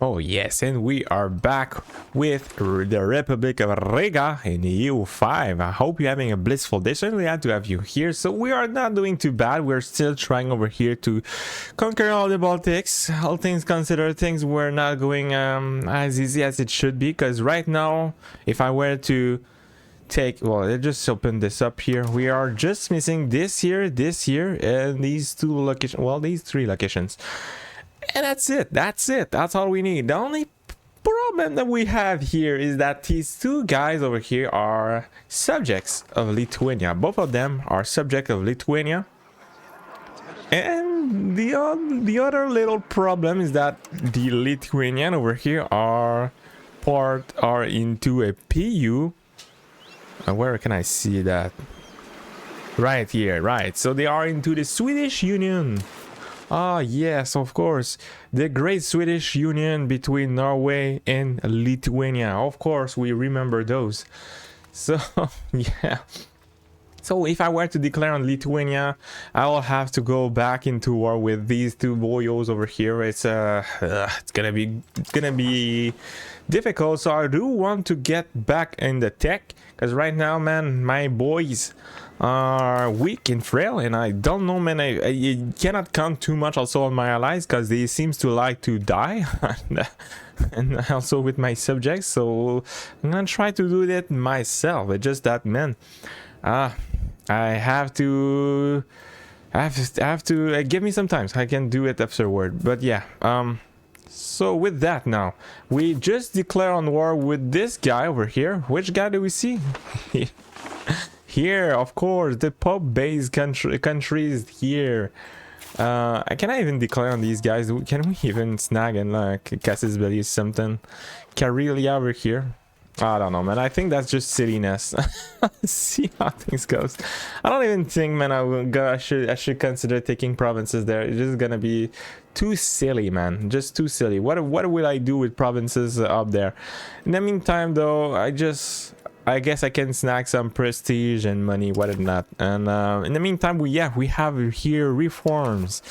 Oh yes, and we are back with the Republic of Riga in EU5. I hope you're having a blissful day. Certainly glad to have you here. So we are not doing too bad. We're still trying over here to conquer all the Baltics. All things considered, things were not going as easy as it should be. Because right now, if I were to take, well, let's just open this up here. We are just missing this here, and these two locations. Well, these three locations. And that's it. That's all we need. The only problem that we have here is that these two guys over here are subjects of Lithuania. Both of them are subject of Lithuania. And the other little problem is that the Lithuanian over here are into a PU. Where can I see that? Right here, right. So they are into the Swedish Union. Ah, yes, of course. The great Swedish Union between Norway and Lithuania. Of course, we remember those. So, yeah. So if I were to declare on Lithuania, I will have to go back into war with these two boyos over here. It's gonna be difficult. So I do want to get back in the tech, because right now, man, my boys are weak and frail, and I don't know, man. I cannot count too much also on my allies, because they seems to like to die. And also with my subjects, so I'm gonna try to do that myself. It's just that, man, I have to give me some time so I can do it afterward. But yeah, so with that, now we just declare on war with this guy over here. Which guy do we see? Here, of course, the Pope-based countries here. Can I even declare on these guys? Can we even snag and like Cassis Belli or something? Karelia over here. I don't know, man. I think that's just silliness. See how things goes. I don't even think, man, I should consider taking provinces there. It's just gonna be too silly, man. Just too silly. What will I do with provinces up there? In the meantime, though, I guess I can snag some prestige and money, what not. And in the meantime, we have here reforms.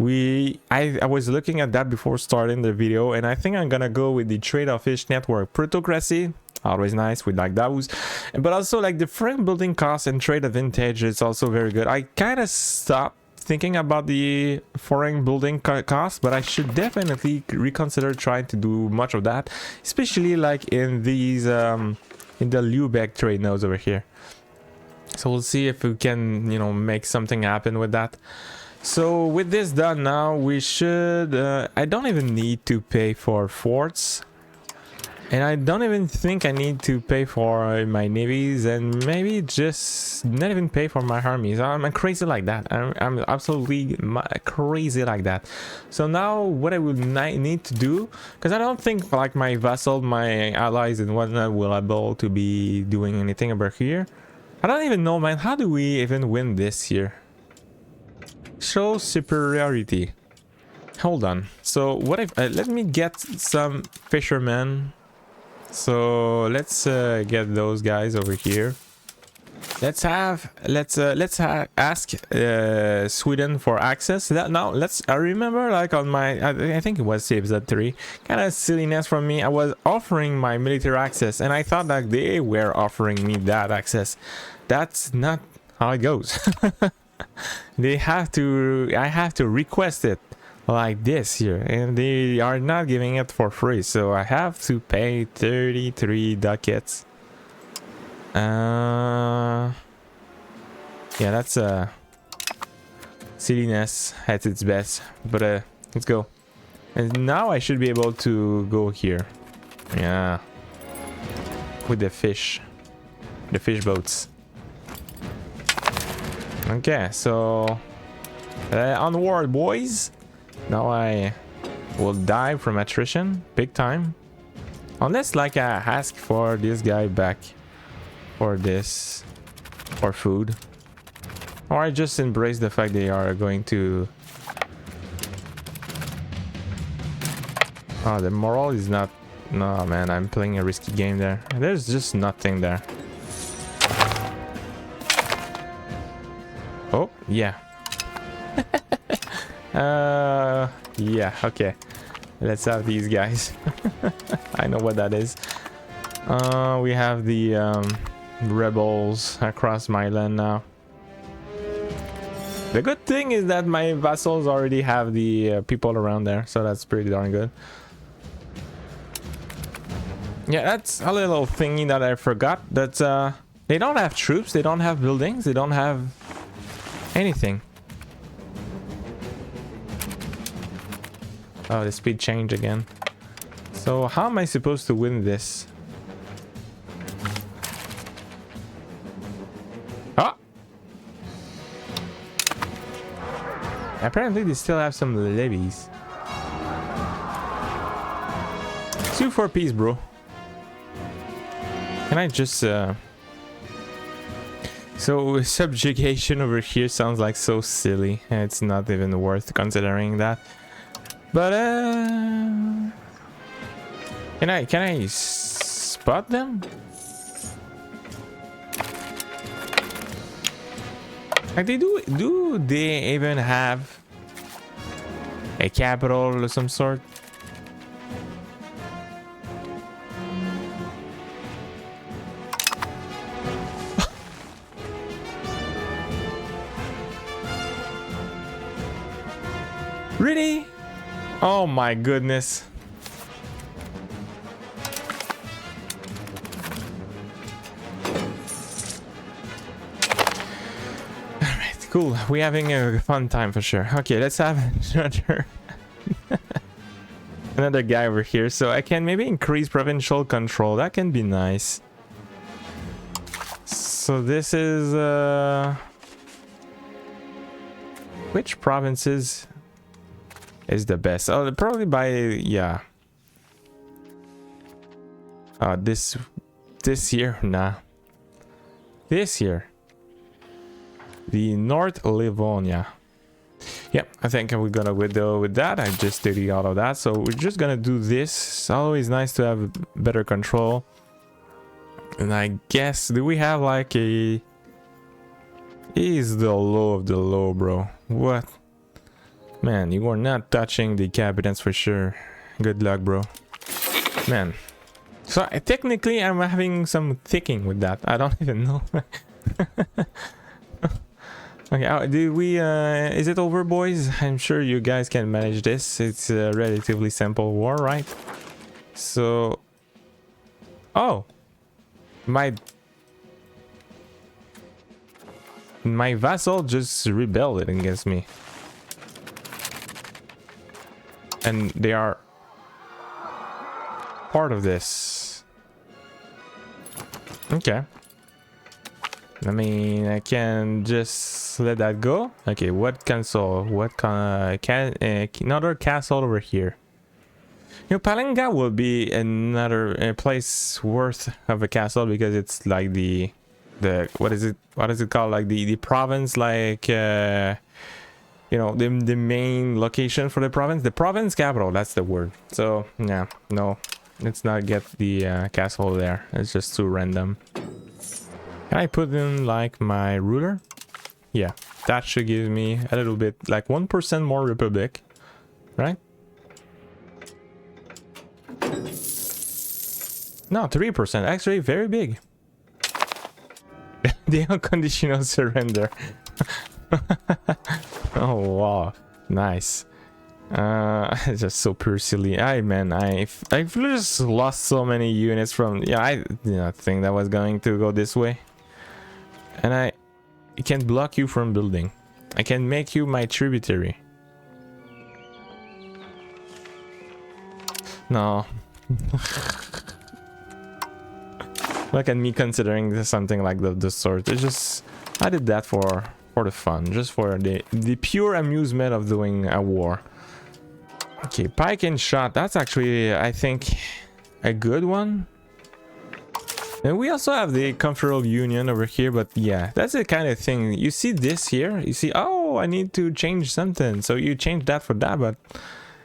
I was looking at that before starting the video, and I think I'm gonna go with the trade of fish network. Plutocracy, always nice, we like those. But also like the foreign building costs and trade advantage, it's also very good. I kind of stopped thinking about the foreign building costs, but I should definitely reconsider trying to do much of that, especially like in these in the Lubeck trade nodes over here. So we'll see if we can, you know, make something happen with that. So with this done now, we should I don't even need to pay for forts, and I don't even think I need to pay for my navies, and maybe just not even pay for my armies. I'm crazy like that. I'm absolutely crazy like that. So now what I would need to do, because I don't think like my vassal, my allies and whatnot will be able to be doing anything about here. I don't even know, man. How do we even win this here? Show superiority. Hold on. So what if let me get some fishermen. So let's get those guys over here. Let's ask Sweden for access. Now I remember like on my I think it was episode 3, kind of silliness from me. I was offering my military access, and I thought that they were offering me that access. That's not how it goes. I have to request it like this here, and they are not giving it for free, so I have to pay 33 ducats. Yeah, that's silliness at its best, but let's go. And now I should be able to go here, yeah, with the fish boats. Okay, so onward, boys. Now I will die from attrition big time, unless like I ask for this guy back for this, for food, or I just embrace the fact they are going to. Oh, the morale is not. No, man, I'm playing a risky game there. There's just nothing there. Oh yeah. Yeah, okay. Let's have these guys. I know what that is. We have the rebels across my land now. The good thing is that my vassals already have the people around there, so that's pretty darn good. Yeah, that's a little thingy that I forgot. That they don't have troops, they don't have buildings, they don't have anything. Oh, the speed changed again. So how am I supposed to win this? Ah! Apparently they still have some levies. 2 for peace, bro. Can I just So subjugation over here sounds like so silly. It's not even worth considering that. But can I spot them? Like do they even have a capital of some sort? Really? Oh my goodness. Alright, cool. We're having a fun time for sure. Okay, let's have another guy over here. So I can maybe increase provincial control. That can be nice. So this is which provinces is the best? Oh, probably by, yeah. This year, nah. This year, the North Lithuania. Yep, I think we're gonna go with that. I just did all of that, so we're just gonna do this. It's always nice to have better control. And I guess, do we have like a? Is the low of the low, bro? What? Man, you are not touching the cabinets for sure. Good luck, bro. Man. So technically I'm having some thinking with that. I don't even know. Okay, do we is it over, boys? I'm sure you guys can manage this. It's a relatively simple war, right? So oh, my vassal just rebelled against me. And they are part of this. Okay. I mean, I can just let that go. Okay, what castle? What another castle over here? You know, Palenga will be another place worth of a castle because it's like the what is it called? Like the province, like you know, the main location for the province capital, that's the word. So yeah, no, let's not get the castle there. It's just too random. Can I put in like my ruler? Yeah, that should give me a little bit, like 1% more republic, right? No, 3%, actually very big. The unconditional surrender. Oh wow, nice. It's just so pure silly. I've just lost so many units from, yeah, I did not think that was going to go this way. And I can block you from building. I can make you my tributary. No. Look at me considering something like the sort. It's just, I did that for the fun, just for the pure amusement of doing a war. Okay, pike and shot, that's actually, I think, a good one. And we also have the Confederal Union over here, but yeah, that's the kind of thing. You see this here, you see, oh, I need to change something, so you change that for that, but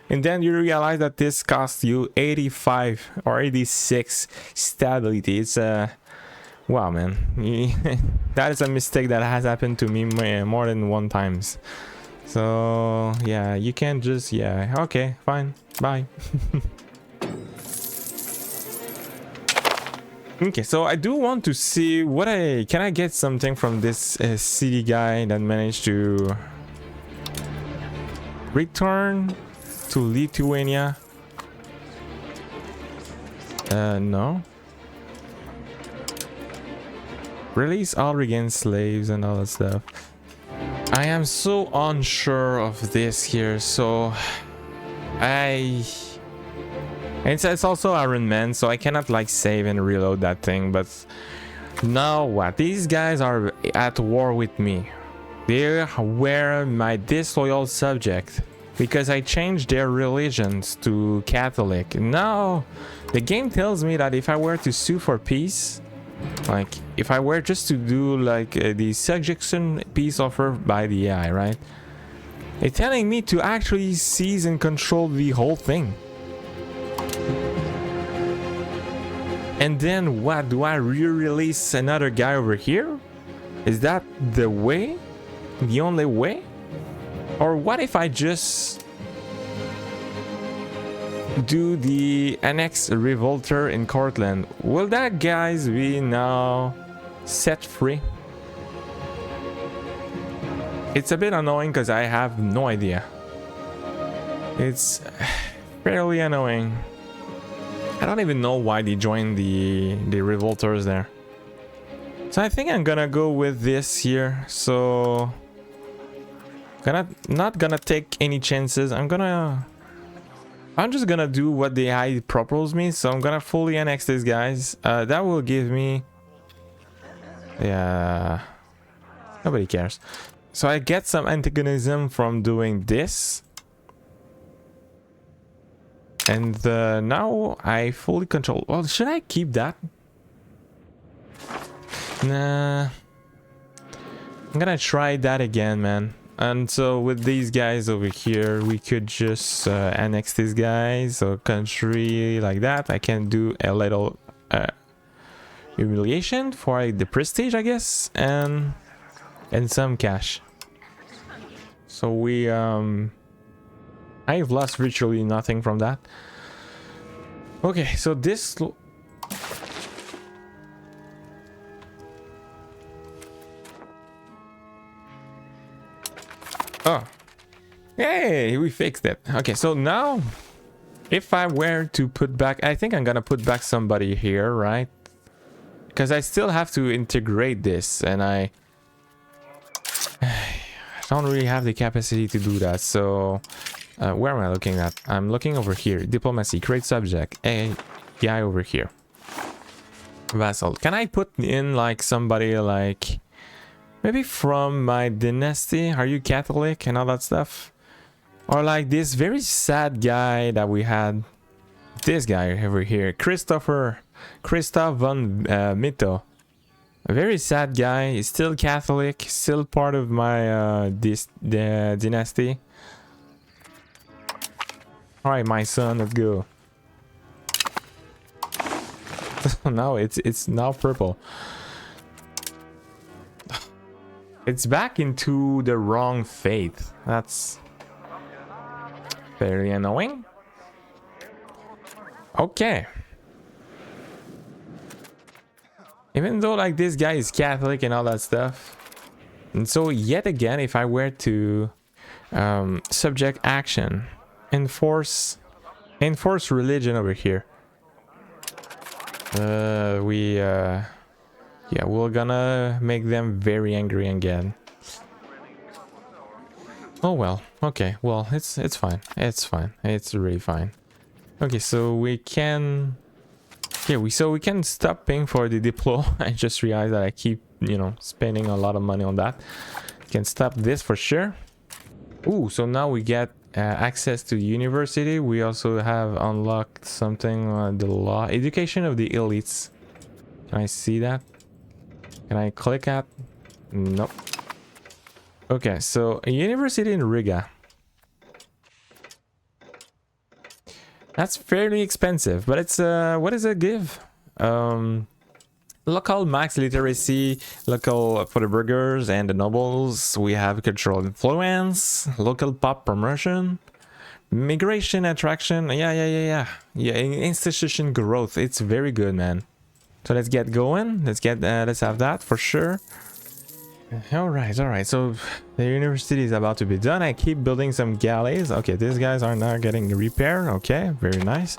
and then you realize that this costs you 85 or 86 stability. It's wow, man. That is a mistake that has happened to me more than one times. So yeah, you can just, yeah, okay, fine, bye. Okay, so I do want to see what can I get something from this city guy that managed to return to Lithuania. No. Release all regained slaves and all that stuff. I am so unsure of this here, so it's also Iron Man, so I cannot like save and reload that thing. But now what? These guys are at war with me. They were my disloyal subject because I changed their religions to Catholic. Now the game tells me that if I were to sue for peace, like if I were just to do like the subjection peace offer by the AI, right? It's telling me to actually seize and control the whole thing. And then what? Do I re-release another guy over here? Is that the way? The only way? Or what if I just do the annex revolter in Cortland? Will that guys be now set free? It's a bit annoying because I have no idea. It's fairly annoying. I don't even know why they joined the revolters there. So I think I'm gonna go with this here. So not gonna take any chances. I'm just gonna do what the AI proposes me. So I'm gonna fully annex these guys. That will give me, yeah, nobody cares. So I get some antagonism from doing this. And now I fully control. Well, should I keep that? Nah. I'm gonna try that again, man. And so with these guys over here, we could just annex these guys. So country like that. I can do a little humiliation for the prestige, I guess, and some cash. So we I've lost virtually nothing from that. Okay, so this oh, yay, we fixed it. Okay, so now if I were to put back, I think I'm gonna put back somebody here, right? Because I still have to integrate this, and I don't really have the capacity to do that. So where am I looking at? I'm looking over here. Diplomacy, create subject. A guy over here. Vassal. Can I put in like somebody like maybe from my dynasty? Are you Catholic and all that stuff? Or like this very sad guy that we had. This guy over here. Christoph von Mitto. A very sad guy. He's still Catholic. Still part of my the dynasty. Alright, my son, let's go. Now it's now purple. It's back into the wrong faith. That's very annoying. Okay. Even though like this guy is Catholic and all that stuff. And so yet again, if I were to subject action, enforce religion over here. Yeah, we're gonna make them very angry again. Oh well, okay, well it's fine. It's fine. It's really fine. Okay, so we can we can stop paying for the diplo. I just realized that I keep, you know, spending a lot of money on that. Can stop this for sure. Ooh, so now we get access to university. We also have unlocked something, the law education of the elites. Can I see that? Can I click at? Nope. Okay, so a university in Riga. That's fairly expensive, but it's what does it give? Local max literacy, local for the burghers and the nobles. We have cultural influence, local pop promotion, migration attraction. Yeah. Institution growth. It's very good, man. So let's get going. Let's have that for sure. All right. So the university is about to be done. I keep building some galleys. Okay, these guys are now getting repaired. Okay, very nice.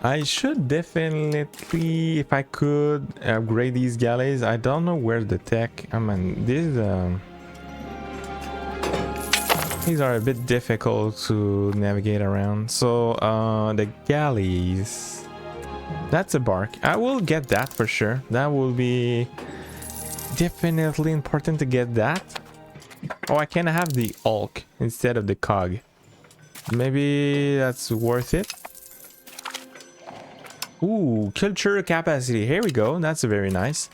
I should definitely, if I could, upgrade these galleys. I don't know where the tech. I mean, these are a bit difficult to navigate around. So the galleys, that's a bark. I will get that for sure. That will be definitely important to get that. Oh, I can have the Hulk instead of the cog. Maybe that's worth it. Ooh, culture capacity. Here we go. That's very nice.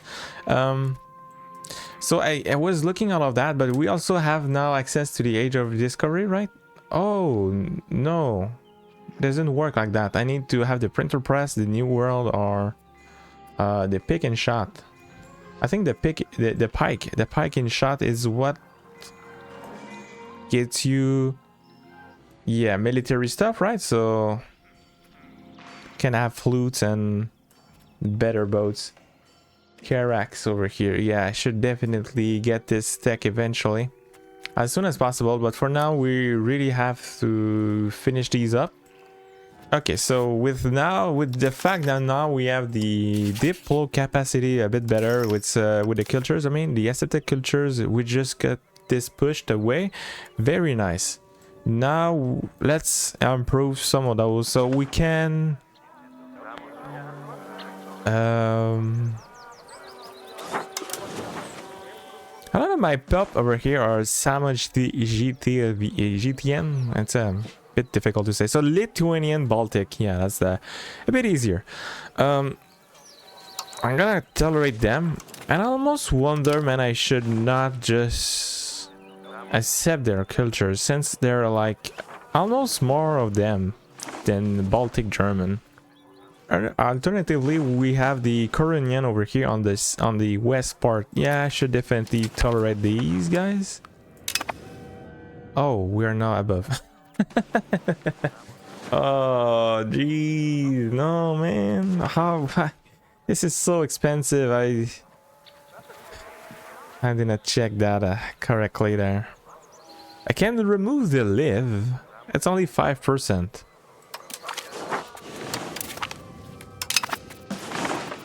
So I was looking at all of that, but we also have now access to the Age of Discovery, right? Oh, no. Doesn't work like that. I need to have the printer press, the New World, or the pick and shot. I think the pike and shot is what gets you, yeah, military stuff, right? So can have flutes and better boats. Carax over here. Yeah, I should definitely get this tech eventually, as soon as possible, but for now we really have to finish these up. Okay, so with the fact that now we have the diplo capacity a bit better with the cultures, I mean the aesthetic cultures, we just got this pushed away. Very nice. Now let's improve some of those so we can a lot of my pop over here are Samoj GTN. It's a bit difficult to say. So Lithuanian Baltic, yeah, that's a bit easier. I'm gonna tolerate them, and I almost wonder, man, I should not just accept their culture, since there are like almost more of them than Baltic German. Alternatively, we have the Korunian over here on the west part. Yeah, I should definitely tolerate these guys. Oh, we are now above. Oh, geez, no, man. How? This is so expensive. I didn't check that correctly there. I can remove the live. It's only 5%.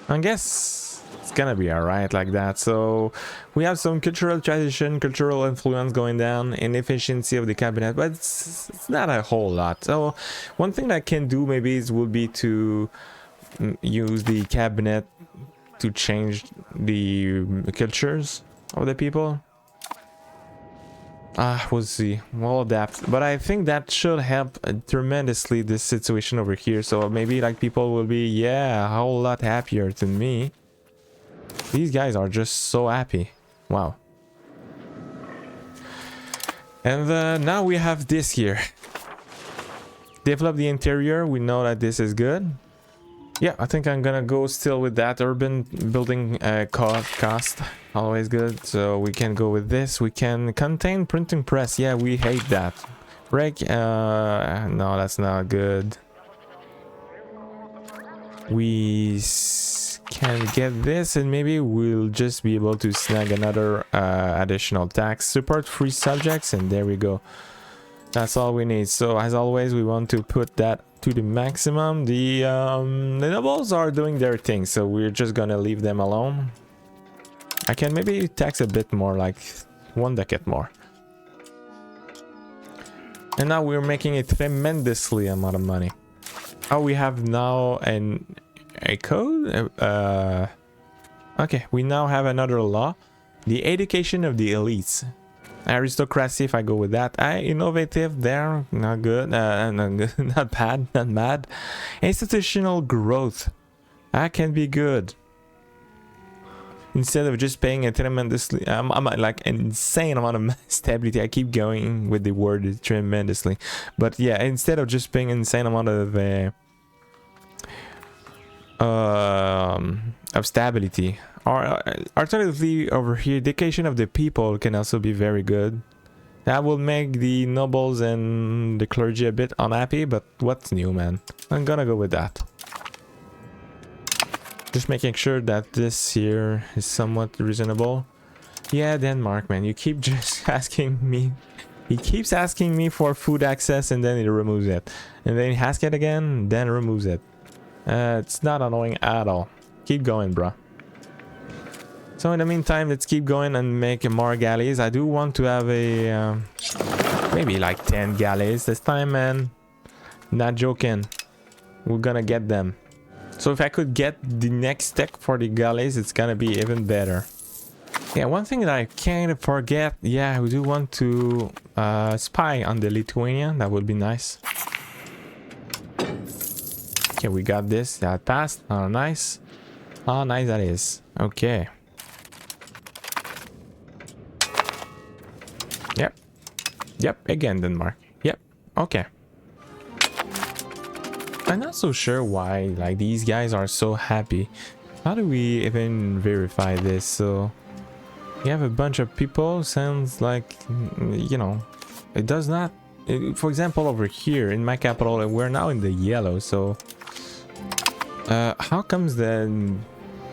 I guess it's gonna be alright like that. So we have some cultural tradition, cultural influence going down, inefficiency of the cabinet, but it's not a whole lot. So one thing that I can do maybe will be to use the cabinet to change the cultures of the people. We'll see. We'll adapt. But I think that should help tremendously this situation over here. So maybe like people will be, yeah, a whole lot happier than me. These guys are just so happy. Wow. And now we have this here. Develop the interior. We know that this is good. Yeah, I think I'm gonna go still with that urban building cost. Always good. So we can go with this. We can contain printing press. Yeah, we hate that. Break. No, that's not good. We can get this, and maybe we'll just be able to snag another additional tax. Support free subjects, and there we go. That's all we need. So as always, we want to put that to the maximum. The nobles are doing their thing, so we're just gonna leave them alone. I can maybe tax a bit more, like 1 decade more. And now we're making a tremendously amount of money. Oh, we have now a code. Okay, we now have another law: the education of the elites. Aristocracy, if I go with that. Innovative there, not good. Not bad, not mad. Institutional growth, that can be good. Instead of just paying a tremendously, I'm like an insane amount of stability. I keep going with the word tremendously, but yeah, instead of just paying an insane amount of stability, Or alternatively, over here, education of the people can also be very good. That will make the nobles and the clergy a bit unhappy, but what's new, man? I'm gonna go with that. Just making sure that this here is somewhat reasonable. Yeah, Denmark, man, you keep just asking me. He keeps asking me for food access and then he removes it. And then he asks it again, then removes it. It's not annoying at all. Keep going, bro. So in the meantime, let's keep going and make more galleys. I do want to have a maybe like 10 galleys this time, man. Not joking. We're gonna get them. So if I could get the next tech for the galleys, it's gonna be even better. Yeah, one thing that I can't forget. Yeah, we do want to spy on the Lithuania. That would be nice. Okay, we got this. That passed. Oh, nice. Oh, nice that is. Okay. Yep. Yep, again Denmark. Yep. Okay. I'm not so sure why like these guys are so happy. How do we even verify this? So we have a bunch of people. Sounds like, you know, it does not. For example, over here in my capital, we're now in the yellow. So how comes the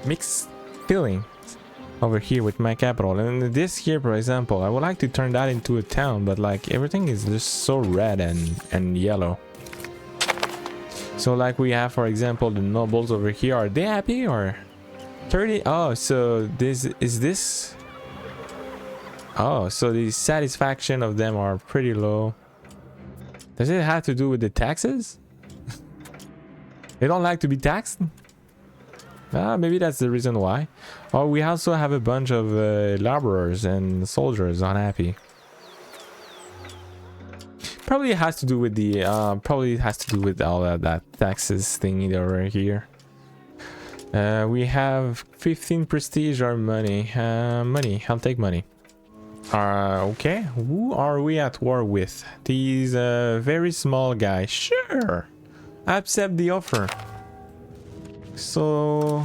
mixed feeling over here with my capital? And this here, for example, I would like to turn that into a town, but like everything is just so red and yellow. So like we have, for example, the nobles over here. Are they happy or 30? Oh, so this is this. Oh, so the satisfaction of them are pretty low. Does it have to do with the taxes? They don't like to be taxed? Maybe that's the reason why. Oh, we also have a bunch of laborers and soldiers unhappy. Probably has to do with the all that taxes thingy over here. We have 15 prestige or money. Money. I'll take money. Okay. Who are we at war with? These very small guys. Sure. Accept the offer. So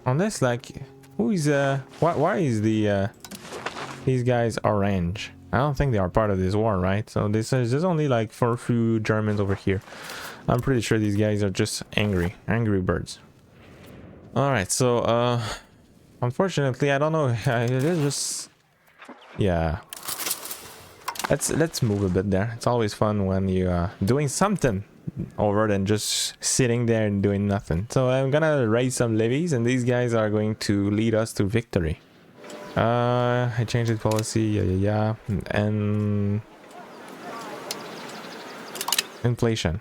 unless like who is why is the these guys orange? I don't think they are part of this war, right? So this is just only like for a few Germans over here. I'm pretty sure these guys are just angry birds. All right, so unfortunately I don't know. It is just, yeah. Let's move a bit there. It's always fun when you doing something over than just sitting there and doing nothing. So I'm gonna raise some levies and these guys are going to lead us to victory. I changed the policy. Yeah. And inflation.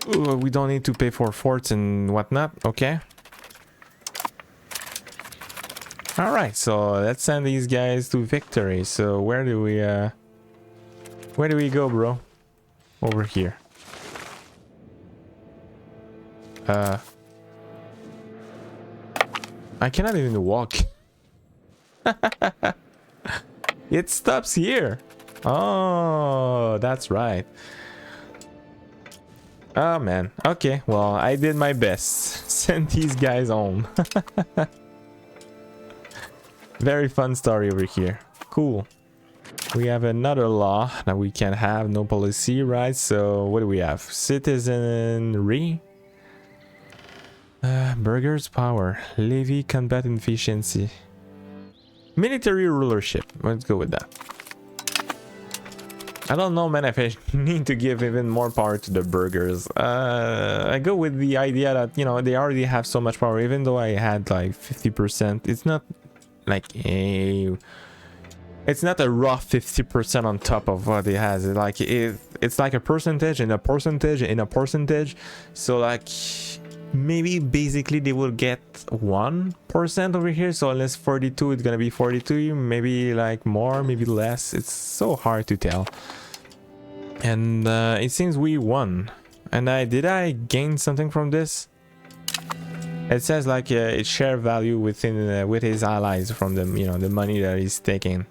Ooh, we don't need to pay for forts and whatnot. Okay. All right, so let's send these guys to victory. So where do we go, bro? Over here. I cannot even walk. It stops here. Oh, that's right. Oh man. Okay, well, I did my best. Send these guys home. Very fun story over here. Cool. We have another law that we can have. No policy, right? So what do we have? Citizenry. Burghers power. Levy combat efficiency. Military rulership. Let's go with that. I don't know, man, if I need to give even more power to the burghers. I go with the idea that, you know, they already have so much power. Even though I had like 50%, it's not like a... It's not a raw 50% on top of what it has. It's like a percentage and a percentage and a percentage. So like maybe basically they will get 1% over here. So unless 42, it's gonna be 42. Maybe like more, maybe less. It's so hard to tell. And it seems we won. And did I gain something from this? It says like it share value within with his allies from the, you know, the money that he's taking.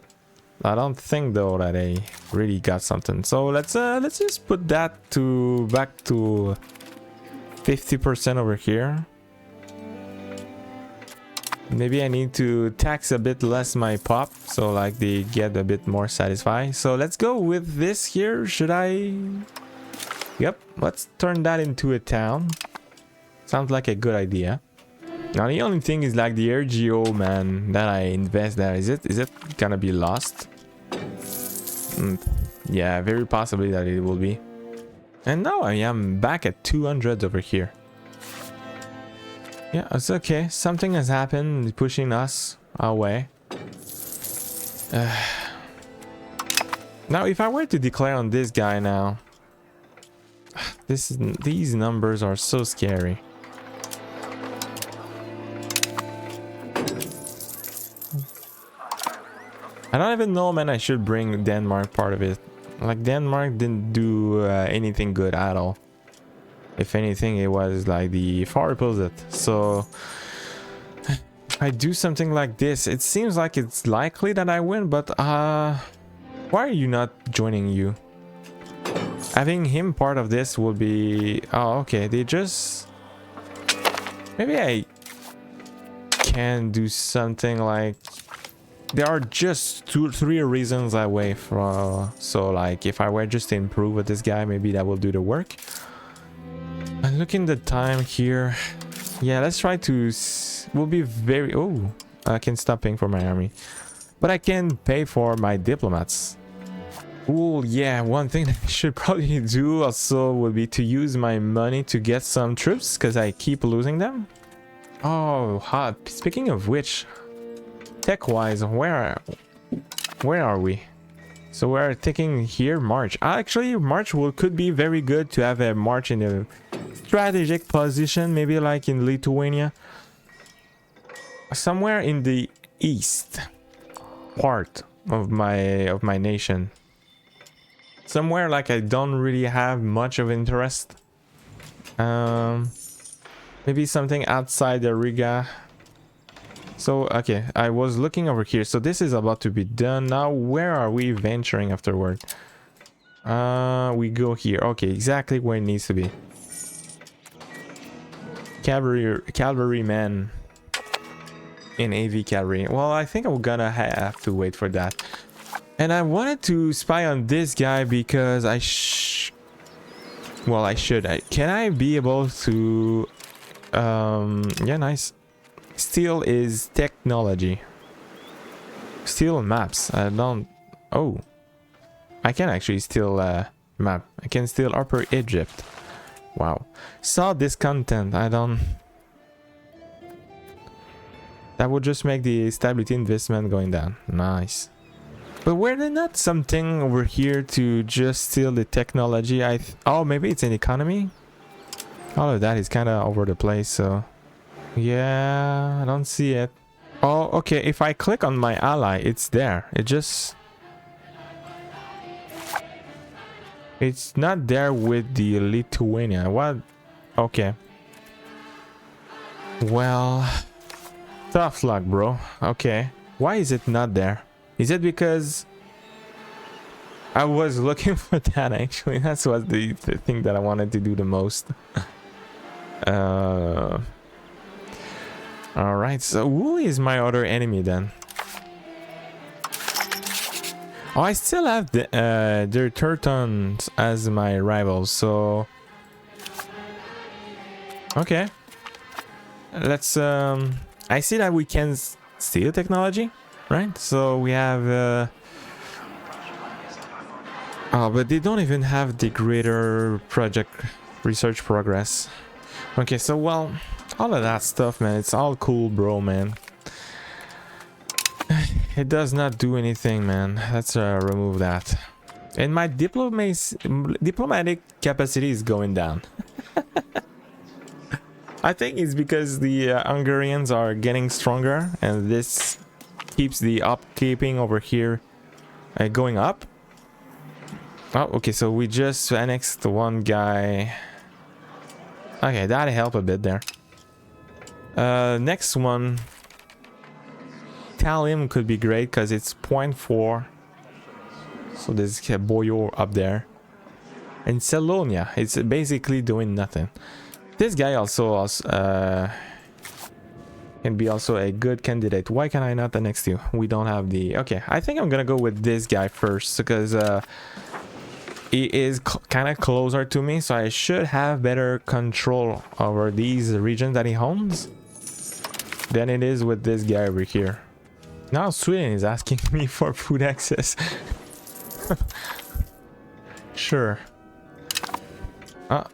I don't think though that I really got something. So let's just put that to back to 50% over here. Maybe I need to tax a bit less my pop, so like they get a bit more satisfied. So let's go with this here. Should I? Yep, let's turn that into a town. Sounds like a good idea. Now the only thing is like the RGO, man, that I invest there. Is it gonna be lost? Yeah, very possibly that it will be. And now I am back at 200 over here. Yeah, it's okay. Something has happened, pushing us away. Now, if I were to declare on this guy now, these numbers are so scary. I don't even know, man. I should bring Denmark part of it. Like Denmark didn't do anything good at all. If anything, it was like the far opposite. So if I do something like this, it seems like it's likely that I win, but why are you not joining you? Having him part of this will be... Oh, okay. They just... Maybe I can do something like... There are just 2-3 reasons away from... So like if I were just to improve with this guy, maybe that will do the work. And looking at the time here, yeah, let's try to... Will be very... Oh, I can stop paying for my army, but I can pay for my diplomats. Oh yeah, one thing that I should probably do also would be to use my money to get some troops, because I keep losing them. Oh, hot. Speaking of which, tech-wise, where are we? So we're taking here March. Actually, March could be very good to have a March in a strategic position, maybe like in Lithuania, somewhere in the east part of my nation, somewhere like I don't really have much of interest. Maybe something outside the Riga. So okay, I was looking over here. So this is about to be done. Now where are we venturing afterward? We go here. Okay, exactly where it needs to be. Cavalryman in AV cavalry. Well, I think I'm gonna have to wait for that. And I wanted to spy on this guy because I should. Can I be able to... yeah, nice. Steal is technology. Steal maps. I don't... Oh. I can actually steal map. I can steal Upper Egypt. Wow. Saw this content. I don't... That would just make the stability investment going down. Nice. But were there not something over here to just steal the technology? Oh, maybe it's an economy? All of that is kind of over the place, so... Yeah, I don't see it. Oh, okay. If I click on my ally, it's there. It just... It's not there with the Lithuania. What? Okay. Well... Tough luck, bro. Okay. Why is it not there? Is it because... I was looking for that, actually. That's what the thing that I wanted to do the most. Alright, so who is my other enemy then? Oh, I still have the their Turtons as my rivals, so... Okay. Let's... I see that we can steal technology, right? So we have... Oh, but they don't even have the greater project research progress. Okay, so well, all of that stuff, man, it's all cool, bro, man. It does not do anything, man. Let's remove that. And my diplomatic capacity is going down. I think it's because the Hungarians are getting stronger, and this keeps the upkeeping over here going up. Oh, okay, so we just annexed one guy. Okay, that helped a bit there. Next one. Talim could be great because it's 0.4. So there's Boyo up there. And Salonia, it's basically doing nothing. This guy also can be also a good candidate. Why can I not annex you? We don't have the... Okay, I think I'm gonna go with this guy first because he is kind of closer to me, so I should have better control over these regions that he owns than it is with this guy over here. Now Sweden is asking me for food access. Sure.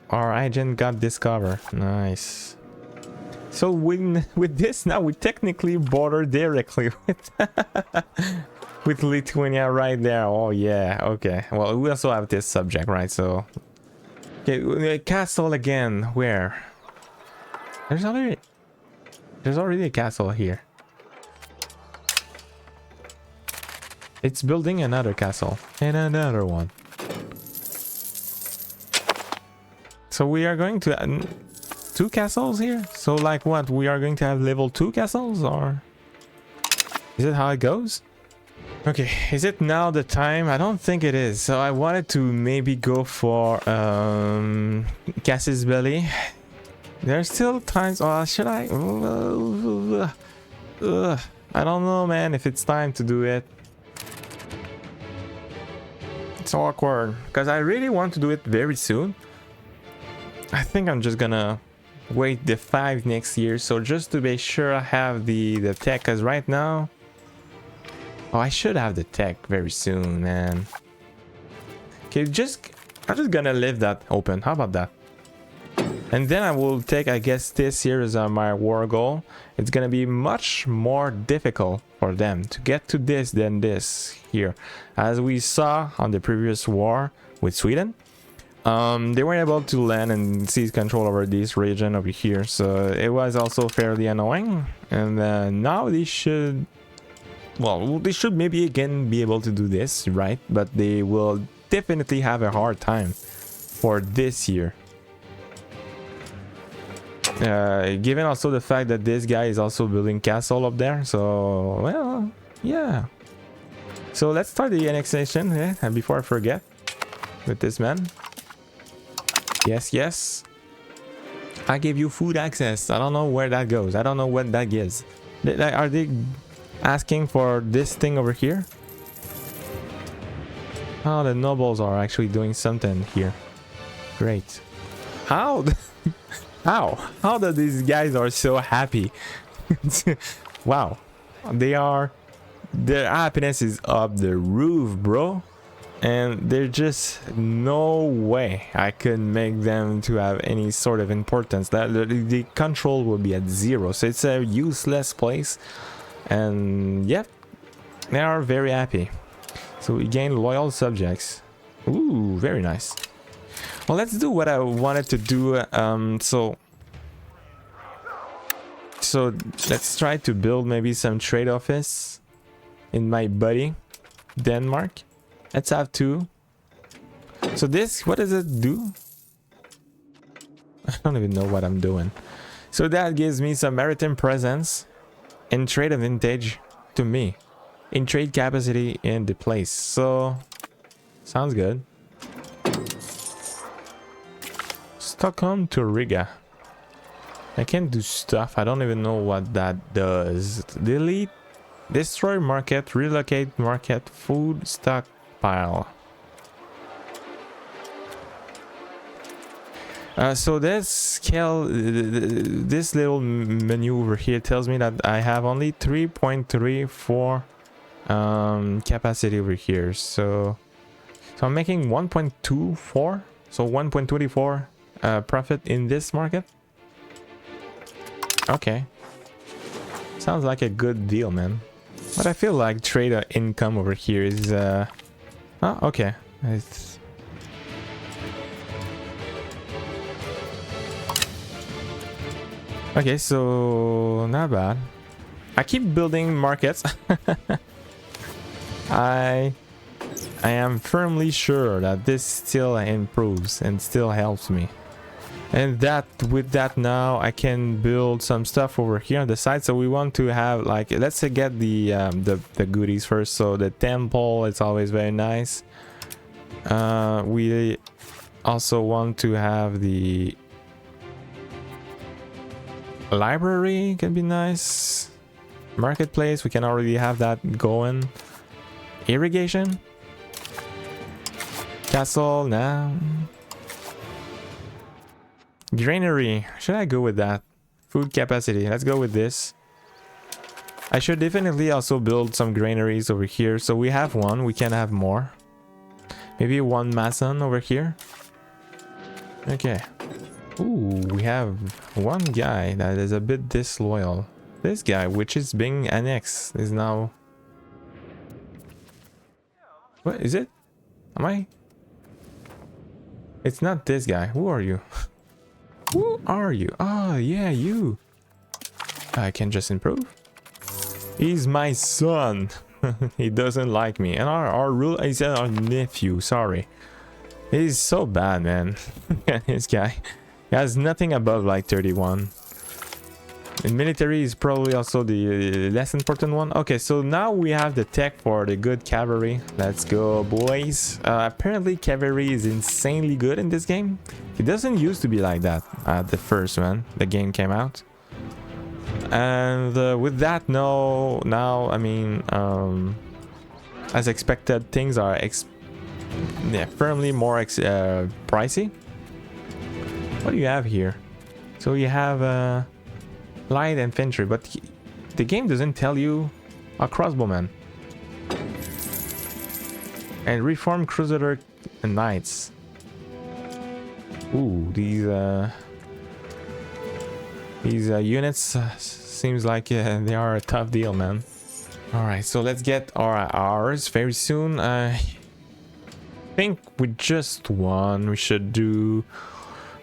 Our agent got discovered. Nice. So with this now we technically border directly with with Lithuania right there. Oh yeah, okay. Well, we also have this subject, right? So okay, castle again. Where? There's already a castle here. It's building another castle and another one. So we are going to 2 castles here. So like what? We are going to have level 2 castles, or is it how it goes? Okay, is it now the time? I don't think it is. So I wanted to maybe go for Casus Belli. There's still times. Oh, should I? I don't know, man, if it's time to do it. It's awkward because I really want to do it very soon. I think I'm just gonna wait the 5 next year, so just to be sure I have the tech, because right now, oh, I should have the tech very soon, man. Okay, I'm just gonna leave that open. How about that? And then I will take, I guess, this here as my war goal. It's gonna be much more difficult for them to get to this than this here, as we saw on the previous war with Sweden. They were able to land and seize control over this region over here, so it was also fairly annoying. And now they should, well, they should maybe again be able to do this, right? But they will definitely have a hard time for this year. Given also the fact that this guy is also building castle up there, so, well, yeah. So let's start the annexation, and before I forget, with this man. Yes, yes. I give you food access. I don't know where that goes. I don't know what that gives. Are they asking for this thing over here? Oh, the nobles are actually doing something here. Great. How? How that these guys are so happy? Wow. Their happiness is up the roof, bro. And there's just no way I could make them to have any sort of importance. That the control will be at 0, so it's a useless place. And yep, they are very happy. So we gain loyal subjects. Ooh, very nice. Well, let's do what I wanted to do. So let's try to build maybe some trade office in my buddy Denmark. Let's have 2. So this, what does it do? I don't even know what I'm doing. So that gives me some maritime presence and trade advantage to me in trade capacity in the place. So sounds good. Stockholm to Riga. I can do stuff. I don't even know what that does. Delete, destroy market, relocate market, food stock. So this scale, this little menu over here tells me that I have only 3.34 capacity over here. So I'm making 1.24, so 1.24 profit in this market. Okay, sounds like a good deal, man. But I feel like trader income over here is oh, okay. It's... Okay, so not bad. I keep building markets. I am firmly sure that this still improves and still helps me. And that with that now I can build some stuff over here on the side. So we want to have, like, let's say get the goodies first. So the temple, it's always very nice. We also want to have the library can be nice. Marketplace, we can already have that going. Irrigation. Castle, now. Granary, should I go with that? Food capacity, let's go with this. I should definitely also build some granaries over here. So we have one, we can have more. Maybe one mason over here. Okay. Ooh, we have one guy that is a bit disloyal. This guy, which is being annexed, is now... What is it? Am I? It's not this guy. Who are you? Who are you? Oh, yeah, you. I can just improve. He's my son. He doesn't like me. And our rule is our nephew. Sorry. He's so bad, man. This guy. He has nothing above like 31. In military is probably also the less important one. Okay, so now we have the tech for the good cavalry. Let's go, boys. Apparently cavalry is insanely good in this game. It doesn't used to be like that at the first when the game came out. And with that, now I mean, as expected, things are firmly more pricey. What do you have here? So you have light infantry, but the game doesn't tell you a crossbowman. And reformed crusader and knights. Ooh, these units seems like they are a tough deal, man. All right, so let's get ours very soon. I think with just one we should do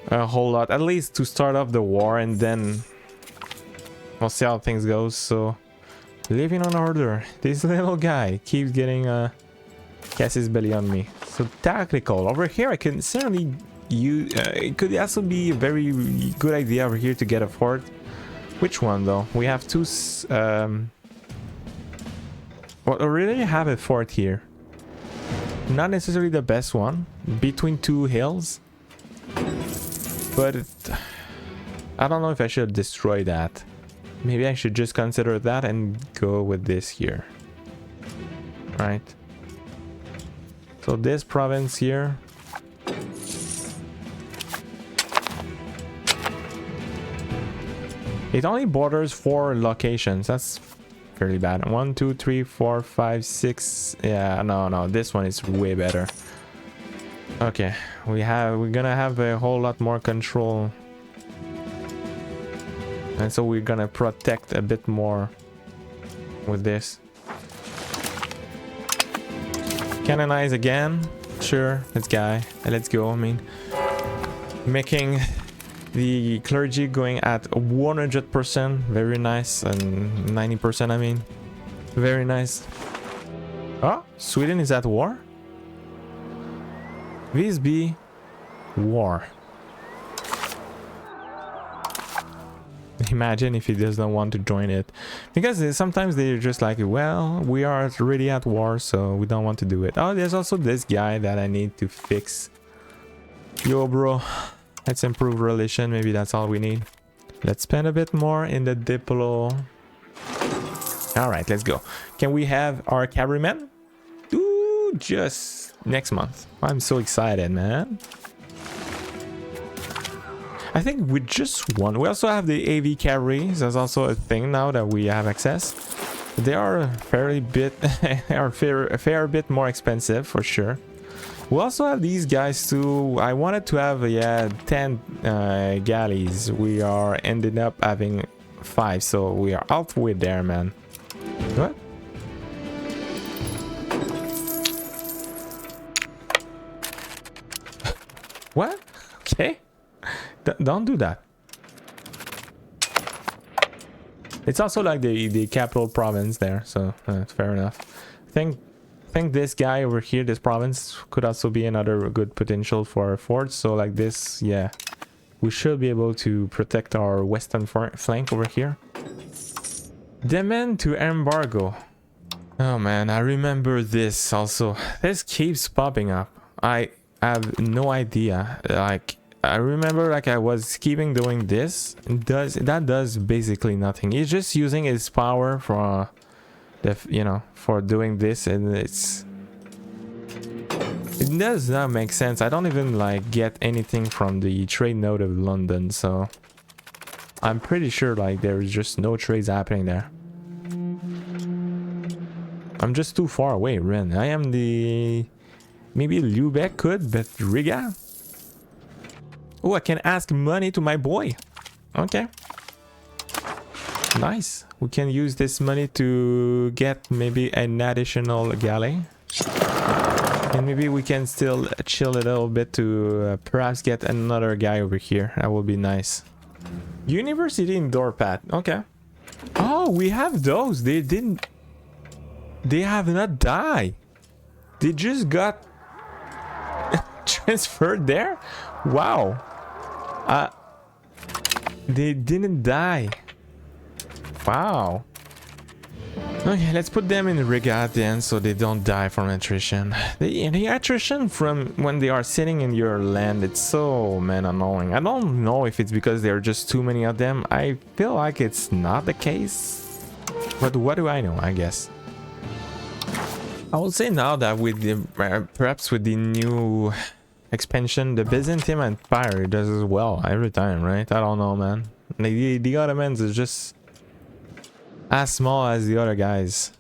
a whole lot, at least to start off the war, and then we'll see how things go. So living on order. This little guy keeps getting Cass's belly on me. So tactical over here, I can certainly use. It could also be a very good idea over here to get a fort. Which one though? We have two. Well, I already have a fort here. Not necessarily the best one, between two hills. But I don't know if I should destroy that. Maybe I should just consider that and go with this here. Right. So this province here. It only borders 4 locations. That's fairly bad. 1, 2, 3, 4, 5, 6. Yeah, no, this one is way better. Okay, we're gonna have a whole lot more control. And so we're gonna protect a bit more with this. Canonize again. Sure, let's go. I mean, making the clergy going at 100%, very nice, and 90%, I mean, very nice. Oh, Sweden is at war? Visby war. Imagine if he doesn't want to join it, because sometimes they're just like, well, we are already at war, so we don't want to do it. Oh, there's also this guy that I need to fix. Yo, bro, let's improve relation. Maybe that's all we need. Let's spend a bit more in the diplo. All right, let's go. Can we have our cavalrymen? Ooh, just next month. I'm so excited, man. I think with just one. We also have the AV cavalries. That's also a thing now that we have access. They are a fair bit more expensive for sure. We also have these guys too. I wanted to have 10 galleys. We are ended up having 5, so we are halfway there, man. What? What? Okay. Don't do that. It's also like the capital province there, so fair enough. I think this guy over here, this province, could also be another good potential for a fort. So like this, yeah, we should be able to protect our western flank over here. Demand to embargo. Oh man, I remember this also. This keeps popping up. I have no idea. Like, I remember like I was keeping doing this. That does basically nothing. He's just using his power for the, you know, for doing this, and it does not make sense. I don't even like get anything from the trade node of London, so I'm pretty sure like there's just no trades happening there. I'm just too far away, Ren. I am the... Maybe Lubeck could, but Riga? Oh, I can ask money to my boy. Okay. Nice. We can use this money to get maybe an additional galley. And maybe we can still chill a little bit to perhaps get another guy over here. That will be nice. University in Dorpat. Okay. Oh, we have those. They didn't... They have not died. They just got transferred there? Wow. They didn't die. Wow. Okay, let's put them in Riga then so they don't die from attrition. The attrition from when they are sitting in your land, it's so, man, annoying. I don't know if it's because there are just too many of them. I feel like it's not the case. But what do I know, I guess. I will say now that with the perhaps with the new expansion, the Byzantine Empire does as well every time, right? I don't know, man. The Ottomans is just as small as the other guys.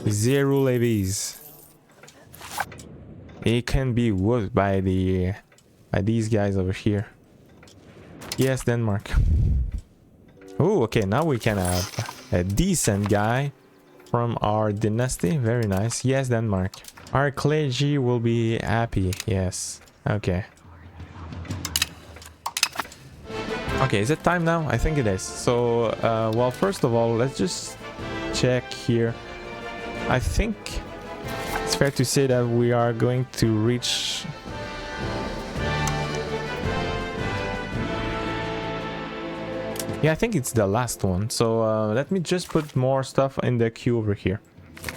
Zero levies. It can be whooped by these guys over here. Yes, Denmark. Oh, okay. Now we can have a decent guy from our dynasty. Very nice. Yes, Denmark. Our clergy will be happy. Yes. Okay. Okay, is it time now? I think it is. So, well, first of all, let's just check here. I think it's fair to say that we are going to reach... Yeah, I think it's the last one. So let me just put more stuff in the queue over here.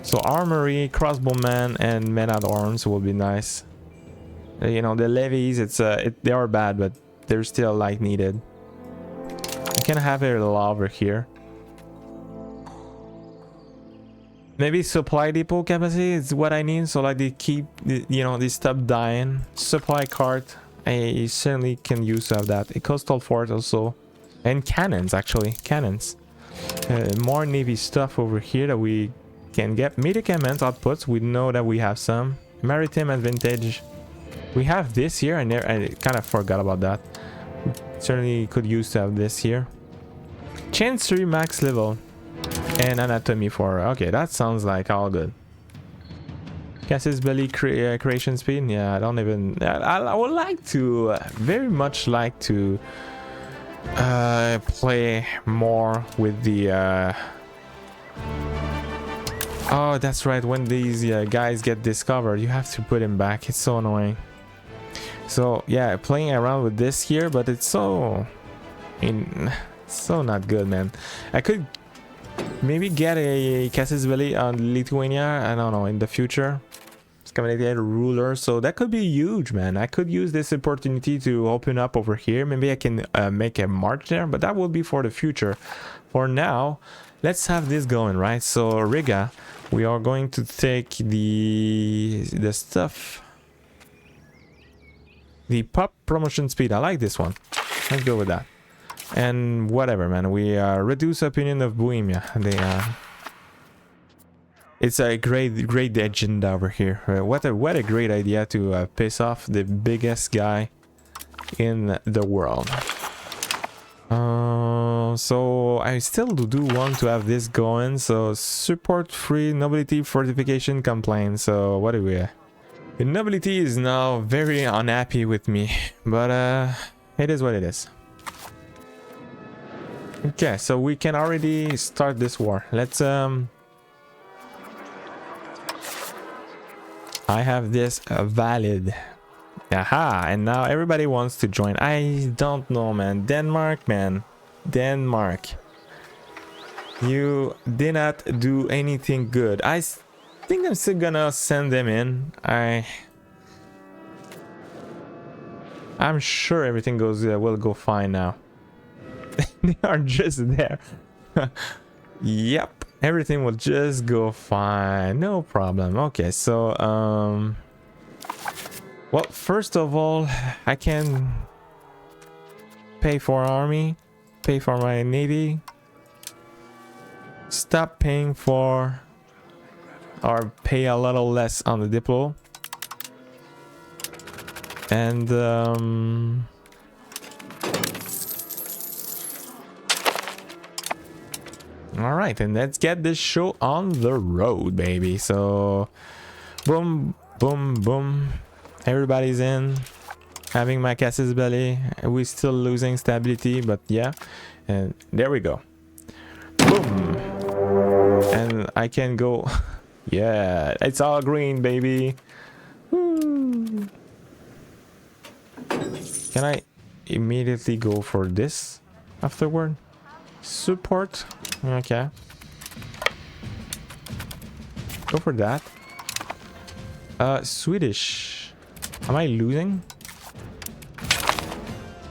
So armory, crossbowmen, and men at arms will be nice. You know, the levies, they are bad, but they're still like needed. I can have a law over here. Maybe supply depot capacity is what I need. So like they keep, you know, they stop dying. Supply cart, I certainly can use of that. A coastal fort also. And cannons, actually. Cannons. More navy stuff over here that we can get. Medicament outputs, we know that we have some. Maritime advantage. We have this here. I kind of forgot about that. We certainly could use to have this here. Chancery max level. And anatomy for... Okay, that sounds like all good. Casus belli creation speed. Yeah, I don't even... I would like to... very much like to... play more with the oh, that's right, when these guys get discovered you have to put him back. It's so annoying. So yeah, playing around with this here, but it's so so not good, man. I could maybe get a casus belli on Lithuania, I don't know, in the future. It's coming to get a ruler, so that could be huge, man. I could use this opportunity to open up over here. Maybe I can make a march there, but that will be for the future. For now, let's have this going, right? So Riga, we are going to take the stuff. The pop promotion speed, I like this one. Let's go with that. And whatever, man. We reduce opinion of Bohemia. They it's a great agenda over here. What a great idea to piss off the biggest guy in the world. So I still do want to have this going. So support free nobility fortification complaint. So what do we? The nobility is now very unhappy with me, but it is what it is. Okay, so we can already start this war. Let's I have this valid. Aha, and now everybody wants to join. I don't know, man. Denmark, man. Denmark. You did not do anything good. I think I'm still gonna send them in. I'm sure everything goes will go fine now. They are just there. Yep, everything will just go fine, no problem. Okay, so well, first of all, I can pay for army, pay for my navy, stop paying for, or pay a little less on the diplo, and all right, and let's get this show on the road, baby. So boom, boom, boom, everybody's in, having my casus belli. We're still losing stability, but yeah, and there we go. Boom, and I can go. Yeah, it's all green, baby. Woo. Can I immediately go for this afterward? Support. Okay, go for that. Swedish, am I losing?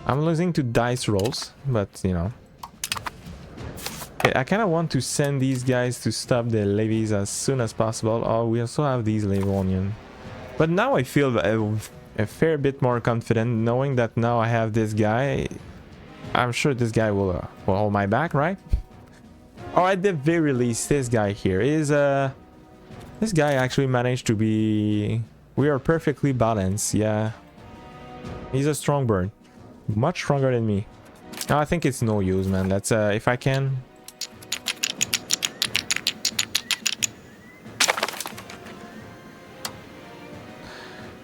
I'm losing to dice rolls, but you know, I kind of want to send these guys to stop the levies as soon as possible. Oh, we also have these Livonian, but now I feel a fair bit more confident knowing that now I have this guy. I'm sure this guy will hold my back, right? Or at the very least, this guy here is this guy actually managed to be. We are perfectly balanced. Yeah, he's a strong bird, much stronger than me. No, I think it's no use, man. Let's if I can.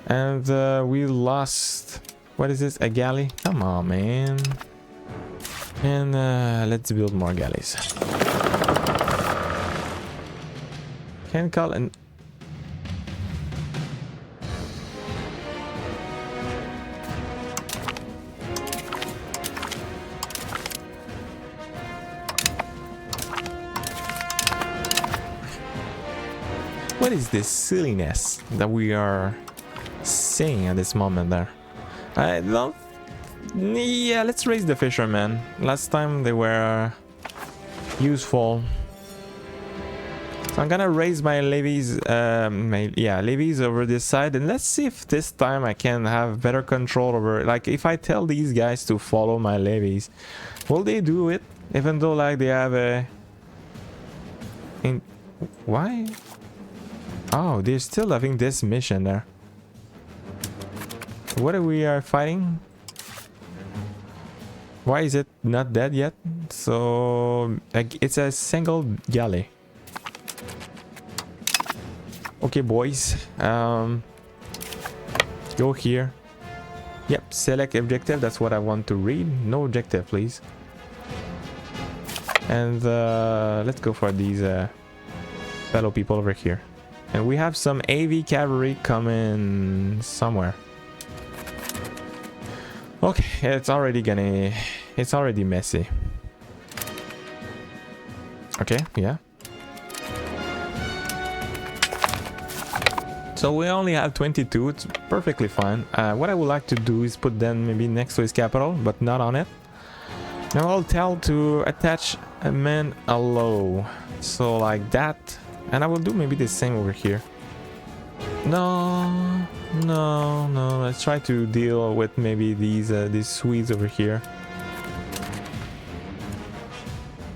And we lost. What is this? A galley? Come on, man. And let's build more galleys. Can call an. What is this silliness that we are seeing at this moment there? I don't. Yeah, let's raise the fishermen. Last time they were useful. So I'm gonna raise my levies, levies over this side, and let's see if this time I can have better control over. Like, if I tell these guys to follow my levies, will they do it? Even though, like, they have a. Why? Oh, they're still having this mission there. What are we fighting? Why is it not dead yet? So like, it's a single galley. Okay, boys. Go here. Yep, select objective. That's what I want to read. No objective, please. And let's go for these fellow people over here. And we have some AV cavalry coming somewhere. Okay, it's already messy. Okay, yeah. So we only have 22, it's perfectly fine. What I would like to do is put them maybe next to his capital, but not on it. Now I'll tell to attach a man low. So like that. And I will do maybe the same over here. No, let's try to deal with maybe these Swedes over here.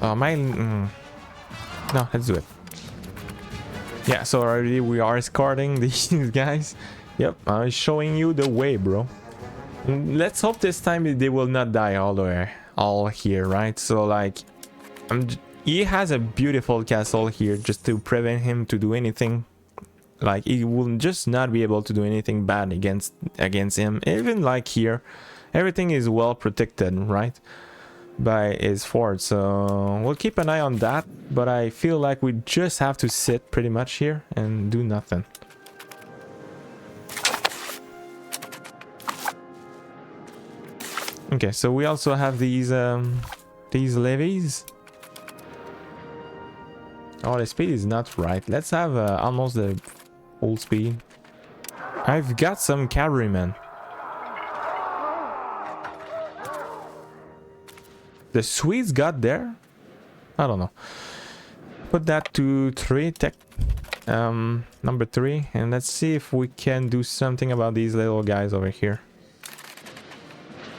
Oh, no, let's do it. Yeah, so already we are escorting these guys. Yep, I'm showing you the way, bro. Let's hope this time they will not die all here, right? So like, he has a beautiful castle here just to prevent him to do anything. Like, he will just not be able to do anything bad against him. Even like here, everything is well protected, right, by his fort. So we'll keep an eye on that. But I feel like we just have to sit pretty much here and do nothing. Okay, so we also have these levies. Oh, the speed is not right. Let's have almost the full speed. I've got some cavalrymen. The Swedes got there? I don't know. Put that to 3, tech. Number 3. And let's see if we can do something about these little guys over here.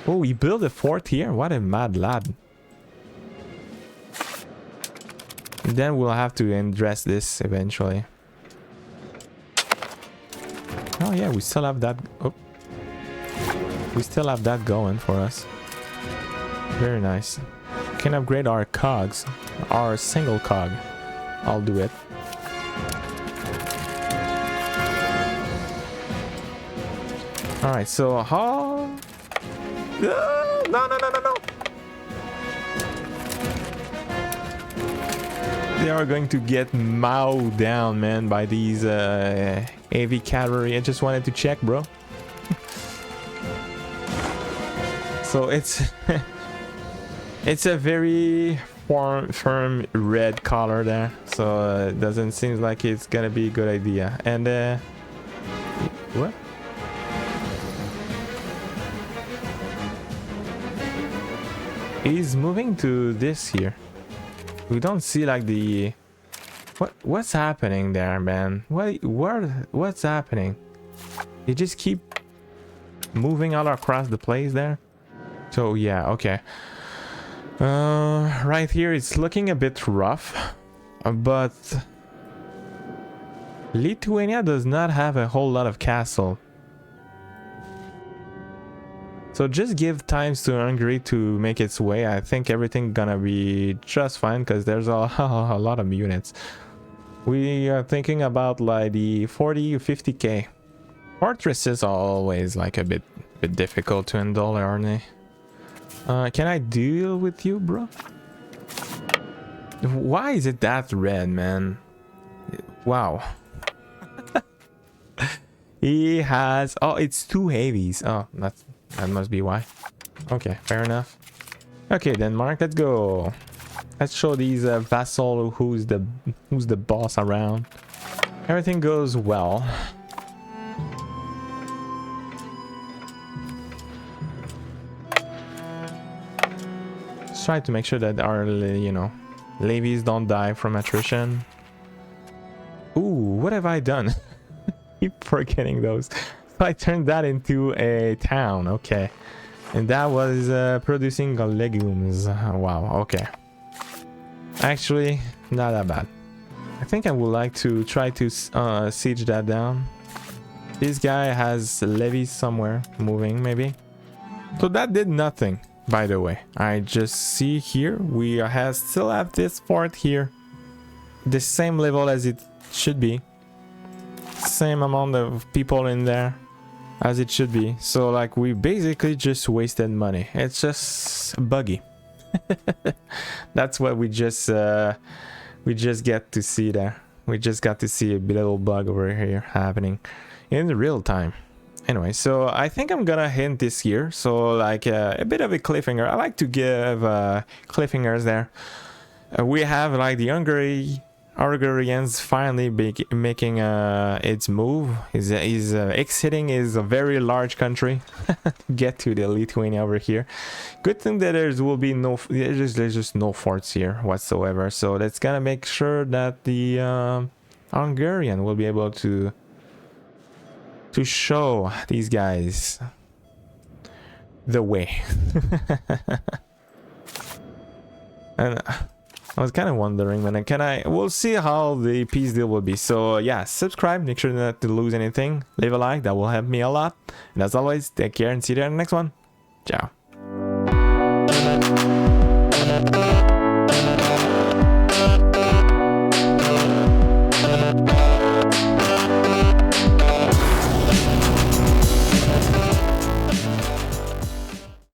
Oh, he built a fort here? What a mad lad. And then we'll have to address this eventually. Oh yeah, we still have that. Oh. We still have that going for us. Very nice. Can upgrade our cogs. Our single cog. I'll do it. Alright, so how... No, no, no, no, no. They are going to get mowed down, man, by these AV cavalry. I just wanted to check, bro. So it's it's a very firm red color there, so it doesn't seem like it's gonna be a good idea. And what? He's moving to this here. We don't see like the what's happening there, man. What's happening? They just keep moving all across the place there. So yeah, okay. Right here it's looking a bit rough, but Lithuania does not have a whole lot of castle. So just give times to Hungary to make its way. I think everything gonna be just fine because there's a lot of units. We are thinking about like the 40 or 50k. Fortresses are always like a bit difficult to handle, aren't they? Can I deal with you, bro? Why is it that red, man? Wow. He has... Oh, it's 2 heavies. Oh, that must be why. Okay, fair enough. Okay, Denmark, let's go. Let's show these vassal who's the boss around. Everything goes well. Let's try to make sure that our, you know, levies don't die from attrition. Ooh, what have I done? Keep forgetting those. So I turned that into a town. Okay, and that was producing legumes. Wow. Okay, actually not that bad. I think I would like to try to siege that down. This guy has levies somewhere moving, maybe. So that did nothing, by the way. I just see here we still have this fort here, the same level as it should be, same amount of people in there as it should be. So like we basically just wasted money. It's just buggy. That's what we just get to see there. We just got to see a little bug over here happening in real time. Anyway, so I think I'm gonna hint this here. So like a bit of a cliffhanger. I like to give cliffhangers there. We have like the Hungarians finally making its move. Is exiting is a very large country. Get to the Lithuania over here. Good thing that there's just no forts here whatsoever. So that's gonna make sure that the Hungarian will be able to show these guys the way. And I was kind of wondering, man, we'll see how the peace deal will be. So yeah, subscribe, make sure not to lose anything, leave a like, that will help me a lot. And as always, take care and see you in the next one. Ciao.